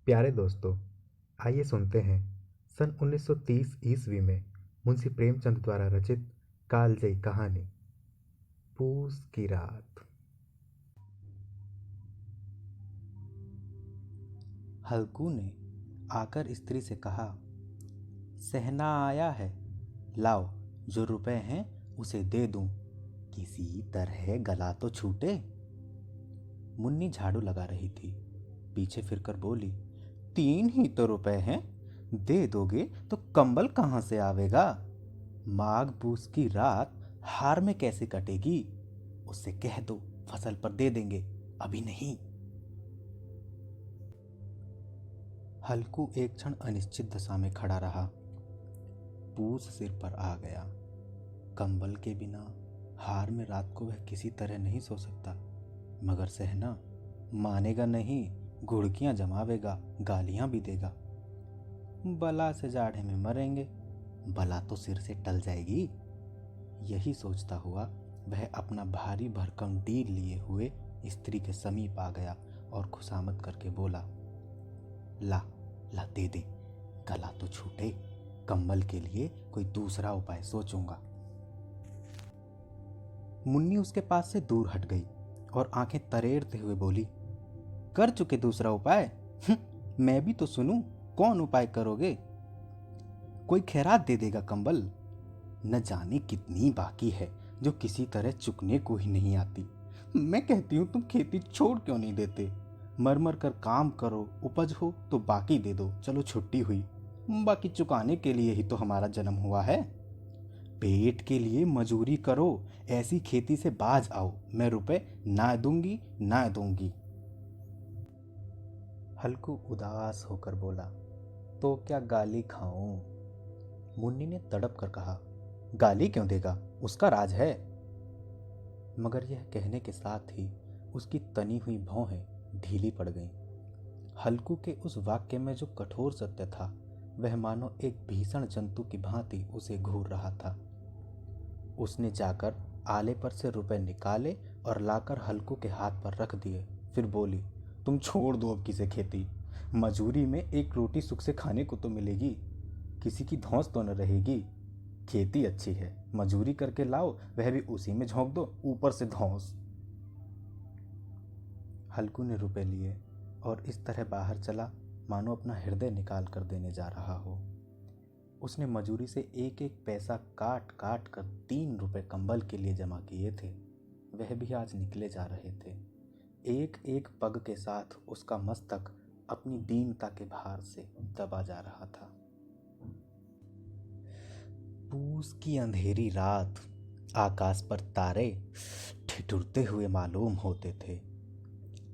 प्यारे दोस्तों, आइए सुनते हैं सन 1930 ईस्वी में मुंशी प्रेमचंद द्वारा रचित कालजयी कहानी पूस की रात। हल्कू ने आकर स्त्री से कहा, सहना आया है, लाओ जो रुपए हैं उसे दे दूं, किसी तरह गला तो छूटे। मुन्नी झाड़ू लगा रही थी, पीछे फिरकर बोली, 3 ही तो रुपए हैं, दे दोगे तो कंबल कहाँ से आवेगा? माघ पूस की रात हार में कैसे कटेगी? उससे कह दो फसल पर दे देंगे, अभी नहीं। हल्कू एक क्षण अनिश्चित दशा में खड़ा रहा। पूस सिर पर आ गया। कंबल के बिना हार में रात को वह किसी तरह नहीं सो सकता, मगर सहना मानेगा नहीं, घुड़कियां जमावेगा, गालियां भी देगा। बला से जाड़े में मरेंगे, बला तो सिर से टल जाएगी। यही सोचता हुआ वह अपना भारी भरकम डील लिए हुए स्त्री के समीप आ गया और खुशामद करके बोला, ला ला दे दे, गला तो छूटे, कंबल के लिए कोई दूसरा उपाय सोचूंगा। मुन्नी उसके पास से दूर हट गई और आंखें तरेरते हुए बोली, कर चुके दूसरा उपाय? मैं भी तो सुनूं, कौन उपाय करोगे? कोई खैरात दे देगा कंबल? न जाने कितनी बाकी है जो किसी तरह चुकने को ही नहीं आती। मैं कहती हूँ तुम खेती छोड़ क्यों नहीं देते? मर मर कर काम करो, उपज हो तो बाकी दे दो, चलो छुट्टी हुई। बाकी चुकाने के लिए ही तो हमारा जन्म हुआ है। पेट के लिए मजूरी करो, ऐसी खेती से बाज आओ, मैं रुपए ना दूंगी ना दूंगी। हल्कू उदास होकर बोला, तो क्या गाली खाऊं? मुन्नी ने तड़प कर कहा, गाली क्यों देगा, उसका राज है। मगर यह कहने के साथ ही उसकी तनी हुई भौहें ढीली पड़ गईं। हल्कू के उस वाक्य में जो कठोर सत्य था, वह मानो एक भीषण जंतु की भांति उसे घूर रहा था। उसने जाकर आले पर से रुपए निकाले और लाकर हल्कू के हाथ पर रख दिए। फिर बोली, तुम छोड़ दो अब किसे खेती, मजूरी में एक रोटी सुख से खाने को तो मिलेगी, किसी की धौंस तो न रहेगी। खेती अच्छी है, मजूरी करके लाओ, वह भी उसी में झोंक दो, ऊपर से धौंस। हल्कू ने रुपए लिए और इस तरह बाहर चला मानो अपना हृदय निकाल कर देने जा रहा हो। उसने मजूरी से एक एक पैसा काट काट कर 3 रुपए कंबल के लिए जमा किए थे, वह भी आज निकले जा रहे थे। एक एक पग के साथ उसका मस्तक अपनी दीनता के भार से दबा जा रहा था। पूस की अंधेरी रात, आकाश पर तारे ठिठुरते हुए मालूम होते थे।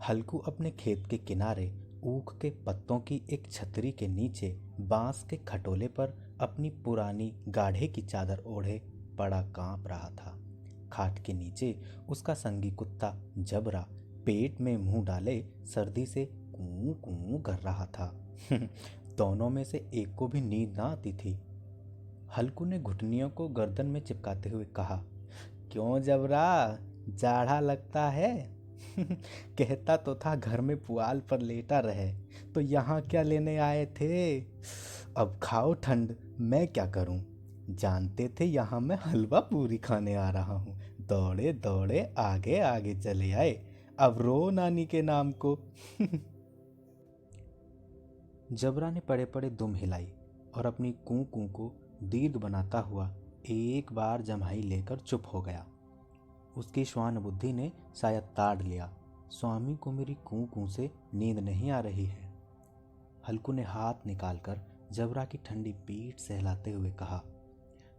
हल्कू अपने खेत के किनारे ऊख के पत्तों की एक छतरी के नीचे बांस के खटोले पर अपनी पुरानी गाढ़े की चादर ओढ़े बड़ा कांप रहा था। खाट के नीचे उसका संगी कुत्ता जबरा पेट में मुंह डाले सर्दी से कूं कूं कर रहा था। दोनों में से एक को भी नींद ना आती थी। हल्कू ने घुटनियों को गर्दन में चिपकाते हुए कहा, क्यों जबरा, जाड़ा लगता है? कहता तो था घर में पुआल पर लेटा रहे, तो यहाँ क्या लेने आए थे? अब खाओ ठंड, मैं क्या करूं? जानते थे यहाँ मैं हलवा पूरी खाने आ रहा हूँ, दौड़े दौड़े आगे आगे चले आए, अब रो नानी के नाम को। जबरा ने पड़े पड़े दुम हिलाई और अपनी कूं कूं को दीर्घ बनाता हुआ एक बार जम्हाई लेकर चुप हो गया। उसकी श्वान बुद्धि ने शायद ताड़ लिया, स्वामी को मेरी कूं कूं से नींद नहीं आ रही है। हल्कू ने हाथ निकालकर जबरा की ठंडी पीठ सहलाते हुए कहा,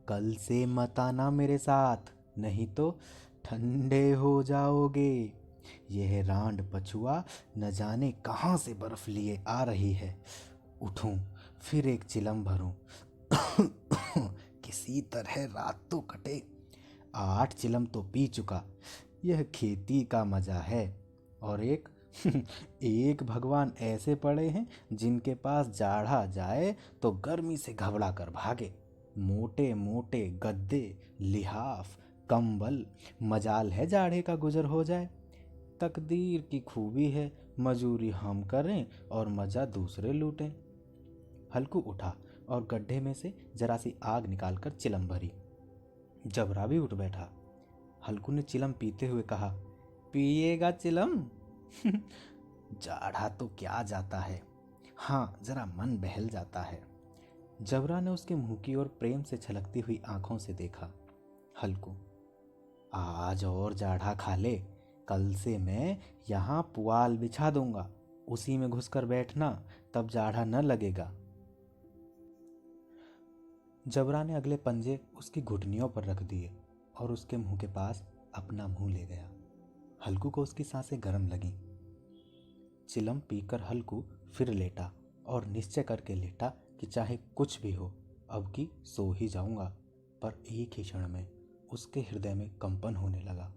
कल से मत आना मेरे साथ, नहीं तो ठंडे हो जाओगे। यह रांड पछुआ न जाने कहाँ से बर्फ लिए आ रही है। उठूं, फिर एक चिलम भरूं। किसी तरह रात तो कटे। 8 चिलम तो पी चुका। यह खेती का मजा है। और एक एक भगवान ऐसे पड़े हैं जिनके पास जाड़ा जाए तो गर्मी से घबरा कर भागे। मोटे मोटे गद्दे, लिहाफ, कंबल, मजाल है जाड़े का गुजर हो जाए। तकदीर की खूबी है, मजूरी हम करें और मजा दूसरे लूटें। हल्कू उठा और गड्ढे में से जरा सी आग निकालकर चिलम भरी। जबरा भी उठ बैठा। हल्कू ने चिलम पीते हुए कहा, पिएगा चिलम? जाड़ा तो क्या जाता है, हाँ जरा मन बहल जाता है। जबरा ने उसके मुंह की ओर प्रेम से छलकती हुई आंखों से देखा। हल्कू, आज और जाड़ा खा ले, कल से मैं यहाँ पुआल बिछा दूंगा, उसी में घुसकर बैठना, तब जाड़ा न लगेगा। जबरा ने अगले पंजे उसकी घुटनियों पर रख दिए और उसके मुंह के पास अपना मुंह ले गया। हल्कू को उसकी सांसें गर्म लगीं। चिलम पीकर हल्कू फिर लेटा और निश्चय करके लेटा कि चाहे कुछ भी हो, अब की सो ही जाऊंगा। पर एक ही क्षण में उसके हृदय में कंपन होने लगा।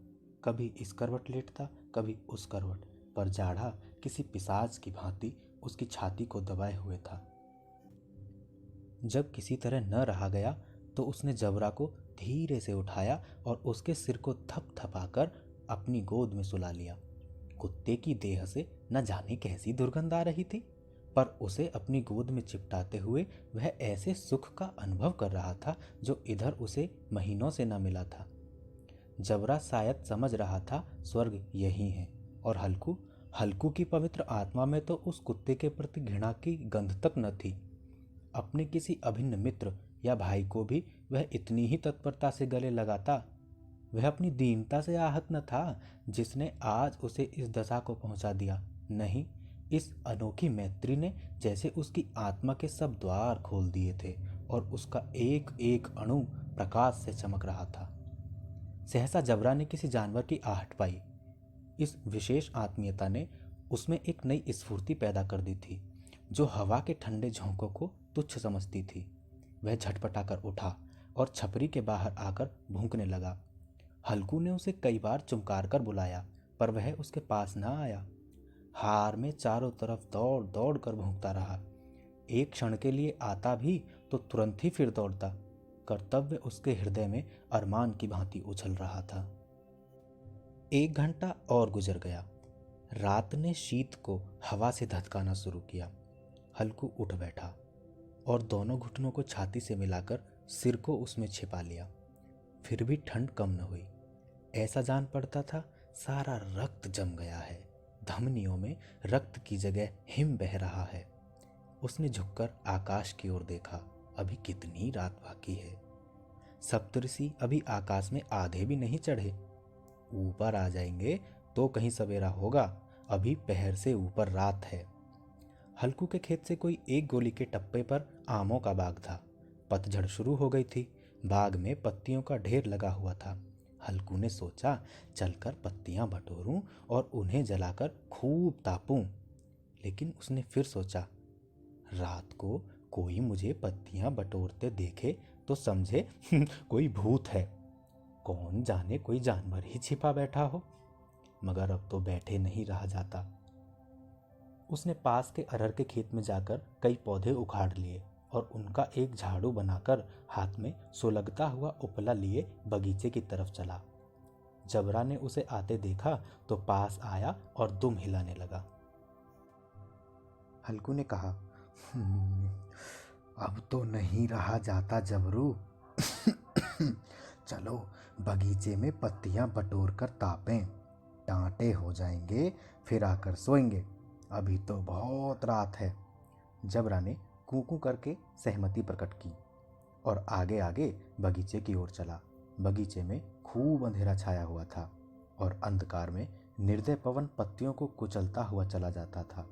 कभी इस करवट लेटता, कभी उस करवट, पर जाड़ा किसी पिशाच की भांति उसकी छाती को दबाए हुए था। जब किसी तरह न रहा गया तो उसने जबरा को धीरे से उठाया और उसके सिर को थपथपाकर अपनी गोद में सुला लिया। कुत्ते की देह से न जाने कैसी दुर्गंध आ रही थी, पर उसे अपनी गोद में चिपटाते हुए वह ऐसे सुख का अनुभव कर रहा था जो इधर उसे महीनों से न मिला था। जबरा शायद समझ रहा था स्वर्ग यही है, और हल्कू की पवित्र आत्मा में तो उस कुत्ते के प्रति घृणा की गंध तक न थी। अपने किसी अभिन्न मित्र या भाई को भी वह इतनी ही तत्परता से गले लगाता। वह अपनी दीनता से आहत न था जिसने आज उसे इस दशा को पहुंचा दिया। नहीं, इस अनोखी मैत्री ने जैसे उसकी आत्मा के सब द्वार खोल दिए थे और उसका एक एक अणु प्रकाश से चमक रहा था। सहसा जबरा ने किसी जानवर की आहट पाई। इस विशेष आत्मीयता ने उसमें एक नई स्फूर्ति पैदा कर दी थी जो हवा के ठंडे झोंकों को तुच्छ समझती थी। वह झटपटाकर उठा और छपरी के बाहर आकर भूंकने लगा। हल्कू ने उसे कई बार चुमकार कर बुलाया, पर वह उसके पास न आया। हार में चारों तरफ दौड़ दौड़ कर भूंकता रहा। एक क्षण के लिए आता भी तो तुरंत ही फिर दौड़ता। कर्तव्य उसके हृदय में अरमान की भांति उछल रहा था। 1 घंटा और गुजर गया। रात ने शीत को हवा से धधकाना शुरू किया। हल्कू उठ बैठा और दोनों घुटनों को छाती से मिलाकर सिर को उसमें छिपा लिया। फिर भी ठंड कम न हुई। ऐसा जान पड़ता था सारा रक्त जम गया है, धमनियों में रक्त की जगह हिम बह रहा है। उसने झुककर आकाश की ओर देखा। अभी कितनी रात बाकी है। सप्तऋषि अभी आकाश में आधे भी नहीं चढ़े। ऊपर आ जाएंगे तो कहीं सवेरा होगा, अभी पहर से ऊपर रात है। हल्कू के खेत से कोई 1 गोली के टप्पे पर आमों का बाग था। पतझड़ शुरू हो गई थी। बाग में पत्तियों का ढेर लगा हुआ था। हल्कू ने सोचा चलकर पत्तियां बटोरूं और उन्हें जलाकर खूब तापूं। लेकिन उसने फिर सोचा, रात को कोई मुझे पत्तियां बटोरते देखे तो समझे कोई भूत है। कौन जाने कोई जानवर ही छिपा बैठा हो। मगर अब तो बैठे नहीं रहा जाता। उसने पास के अरहर के खेत में जाकर कई पौधे उखाड़ लिए और उनका एक झाड़ू बनाकर हाथ में सुलगता हुआ उपला लिए बगीचे की तरफ चला। जबरा ने उसे आते देखा तो पास आया और दुम हिलाने लगा। हल्कू ने कहा, अब तो नहीं रहा जाता जबरू। चलो बगीचे में पत्तियां बटोर कर तापें, टांटे हो जाएंगे, फिर आकर सोएंगे। अभी तो बहुत रात है। जबरा ने कूकू करके सहमति प्रकट की और आगे आगे बगीचे की ओर चला। बगीचे में खूब अंधेरा छाया हुआ था और अंधकार में निर्दय पवन पत्तियों को कुचलता हुआ चला जाता था।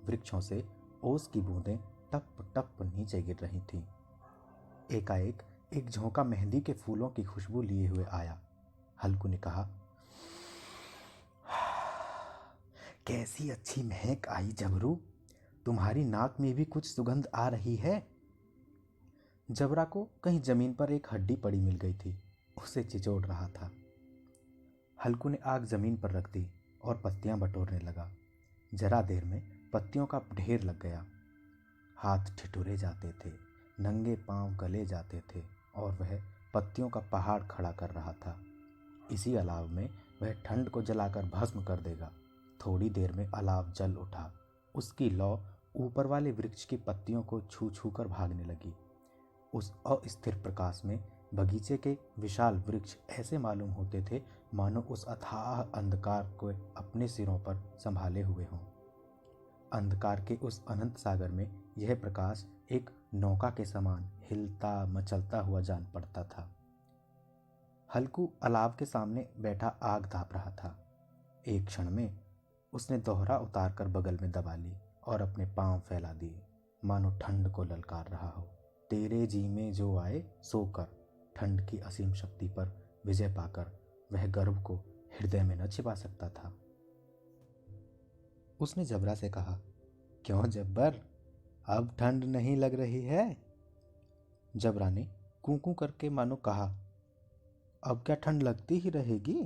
वृक्षों से ओस की बूंदें टप टप नीचे गिर रही थीं। एकाएक एक झोंका मेहंदी के फूलों की खुशबू लिए हुए आया। हल्कू ने कहा, कैसी अच्छी महक आई जबरू, तुम्हारी नाक में भी कुछ सुगंध आ रही है। जबरा को कहीं जमीन पर एक हड्डी पड़ी मिल गई थी। उसे चिचोड़ रहा था। हल्कू ने आग जमीन पर रख दी और पत्तियां बटोरने लगा। जरा देर में पत्तियों का ढेर लग गया। हाथ ठिठुरे जाते थे, नंगे पांव गले जाते थे और वह पत्तियों का पहाड़ खड़ा कर रहा था। इसी अलाव में वह ठंड को जलाकर भस्म कर देगा। थोड़ी देर में अलाव जल उठा। उसकी लौ ऊपर वाले वृक्ष की पत्तियों को छू छू कर भागने लगी। उस अस्थिर प्रकाश में बगीचे के विशाल वृक्ष ऐसे मालूम होते थे मानो उस अथाह अंधकार को अपने सिरों पर संभाले हुए हों। अंधकार के उस अनंत सागर में यह प्रकाश एक नौका के समान हिलता मचलता हुआ जान पड़ता था। हल्कू अलाव के सामने बैठा आग ताप रहा था। एक क्षण में उसने दोहरा उतार कर बगल में दबा ली और अपने पांव फैला दिए, मानो ठंड को ललकार रहा हो। तेरे जी में जो आए सो कर। ठंड की असीम शक्ति पर विजय पाकर वह गर्व को हृदय में न छिपा सकता था। उसने जबरा से कहा, क्यों जब्बर, अब ठंड नहीं लग रही है? जबरा ने कूं करके मानो कहा, अब क्या ठंड लगती ही रहेगी?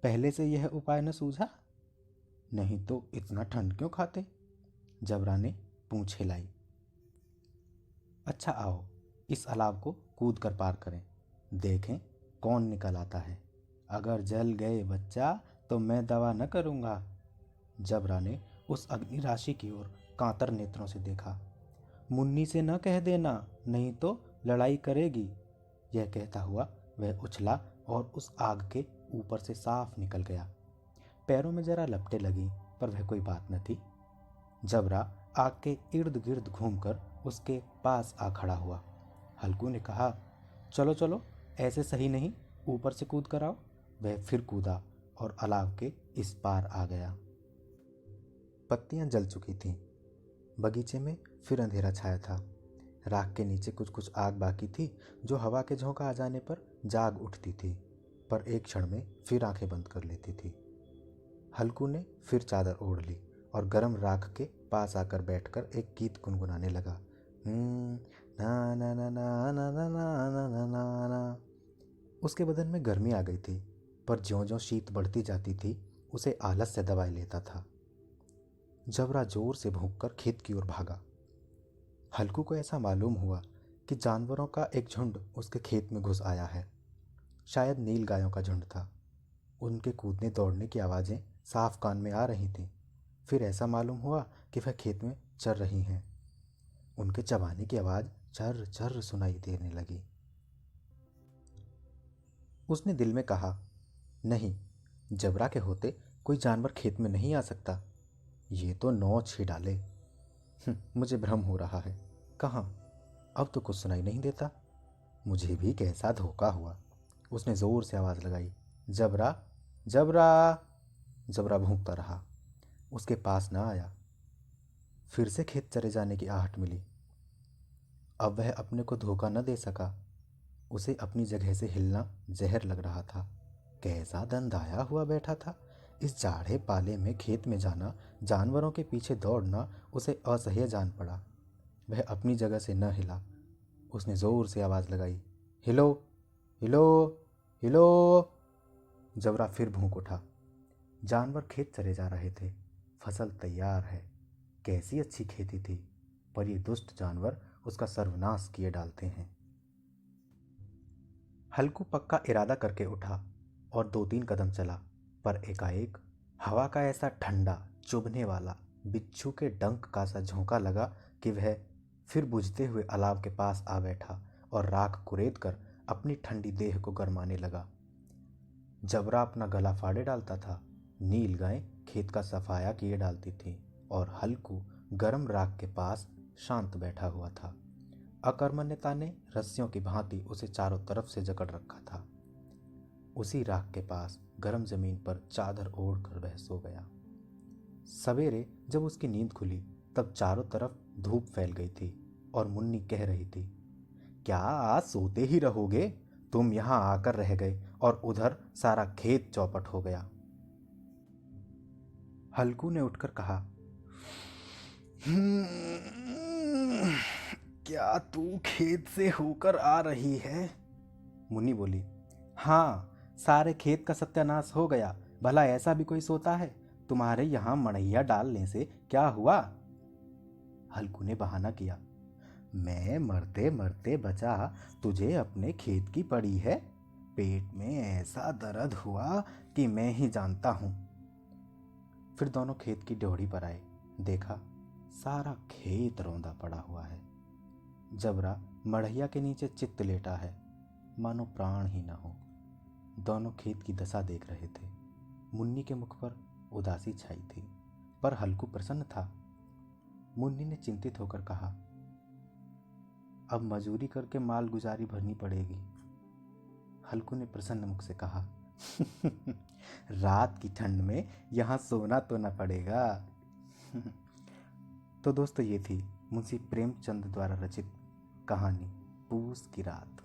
पहले से यह उपाय न सूझा? नहीं तो इतना ठंड क्यों खाते? जबरा ने पूंछ हिलाई। अच्छा आओ, इस अलाव को कूद कर पार करें, देखें कौन निकल आता है। अगर जल गए बच्चा तो मैं दवा न करूँगा। जबरा ने उस अग्नि राशि की ओर कातर नेत्रों से देखा। मुन्नी से न कह देना, नहीं तो लड़ाई करेगी। यह कहता हुआ वह उछला और उस आग के ऊपर से साफ निकल गया। पैरों में जरा लपटें लगी, पर वह कोई बात न थी। जबरा आग के इर्द गिर्द घूमकर उसके पास आ खड़ा हुआ। हल्कू ने कहा, चलो चलो, ऐसे सही नहीं, ऊपर से कूद कर आओ। वह फिर कूदा और अलाव के इस पार आ गया। पत्तियां जल चुकी थीं। बगीचे में फिर अंधेरा छाया था। राख के नीचे कुछ कुछ आग बाकी थी, जो हवा के झोंका आ जाने पर जाग उठती थी, पर एक क्षण में फिर आंखें बंद कर लेती थी। हल्कू ने फिर चादर ओढ़ ली और गर्म राख के पास आकर बैठकर एक गीत गुनगुनाने लगा। ना ना ना ना ना ना ना ना ना ना। उसके बदन में गर्मी आ गई थी, पर ज्यों ज्यों शीत बढ़ती जाती थी उसे आलस से दबाए लेता था। जबरा जोर से भौंककर खेत की ओर भागा। हल्कू को ऐसा मालूम हुआ कि जानवरों का एक झुंड उसके खेत में घुस आया है। शायद नील गायों का झुंड था। उनके कूदने दौड़ने की आवाज़ें साफ कान में आ रही थीं। फिर ऐसा मालूम हुआ कि वह खेत में चर रही हैं। उनके चबाने की आवाज़ चर चर सुनाई देने लगी। उसने दिल में कहा, नहीं, जबरा के होते कोई जानवर खेत में नहीं आ सकता। ये तो नौच ही डाले। मुझे भ्रम हो रहा है। कहाँ? अब तो कुछ सुनाई नहीं देता। मुझे भी कैसा धोखा हुआ। उसने जोर से आवाज़ लगाई, जबरा, जबरा। जबरा भौंकता रहा। उसके पास ना आया। फिर से खेत चरे जाने की आहट मिली। अब वह अपने को धोखा न दे सका। उसे अपनी जगह से हिलना जहर लग रहा था। कैसा दंदाया हुआ बैठा था। इस जाड़े पाले में खेत में जाना, जानवरों के पीछे दौड़ना उसे असह्य जान पड़ा। वह अपनी जगह से न हिला। उसने जोर से आवाज़ लगाई, हिलो, हिलो, हिलो। जबरा फिर भूख उठा। जानवर खेत चरे जा रहे थे। फसल तैयार है। कैसी अच्छी खेती थी, पर ये दुष्ट जानवर उसका सर्वनाश किए डालते हैं। हल्कू पक्का इरादा करके उठा और 2-3 कदम चला, पर एकाएक हवा का ऐसा ठंडा चुभने वाला बिच्छू के डंक का सा झोंका लगा कि वह फिर बुझते हुए अलाव के पास आ बैठा और राख कुरेद कर अपनी ठंडी देह को गरमाने लगा। जबरा अपना गला फाड़े डालता था। नील गाय खेत का सफाया किए डालती थी और हल्कू गर्म राख के पास शांत बैठा हुआ था। अकर्मण्यता ने रस्सियों की भांति उसे चारों तरफ से जकड़ रखा था। उसी राख के पास गर्म जमीन पर चादर ओढ़ कर वह सो गया। सवेरे जब उसकी नींद खुली तब चारों तरफ धूप फैल गई थी और मुन्नी कह रही थी, क्या आज सोते ही रहोगे? तुम यहां आकर रह गए और उधर सारा खेत चौपट हो गया। हल्कू ने उठकर कहा, क्या तू खेत से होकर आ रही है? मुन्नी बोली, हाँ, सारे खेत का सत्यानाश हो गया। भला ऐसा भी कोई सोता है? तुम्हारे यहाँ मड़ैया डालने से क्या हुआ? हल्कू ने बहाना किया, मैं मरते मरते बचा, तुझे अपने खेत की पड़ी है। पेट में ऐसा दर्द हुआ कि मैं ही जानता हूँ। फिर दोनों खेत की ड्योढ़ी पर आए। देखा सारा खेत रौंदा पड़ा हुआ है। जबरा मड़ैया के नीचे चित्त लेटा है, मानो प्राण ही न हो। दोनों खेत की दशा देख रहे थे। मुन्नी के मुख पर उदासी छाई थी, पर हल्कू प्रसन्न था। मुन्नी ने चिंतित होकर कहा, अब मजूरी करके माल गुजारी भरनी पड़ेगी। हल्कू ने प्रसन्न मुख से कहा, रात की ठंड में यहाँ सोना तो न पड़ेगा। तो दोस्तों, ये थी मुंशी प्रेमचंद द्वारा रचित कहानी पूस की रात।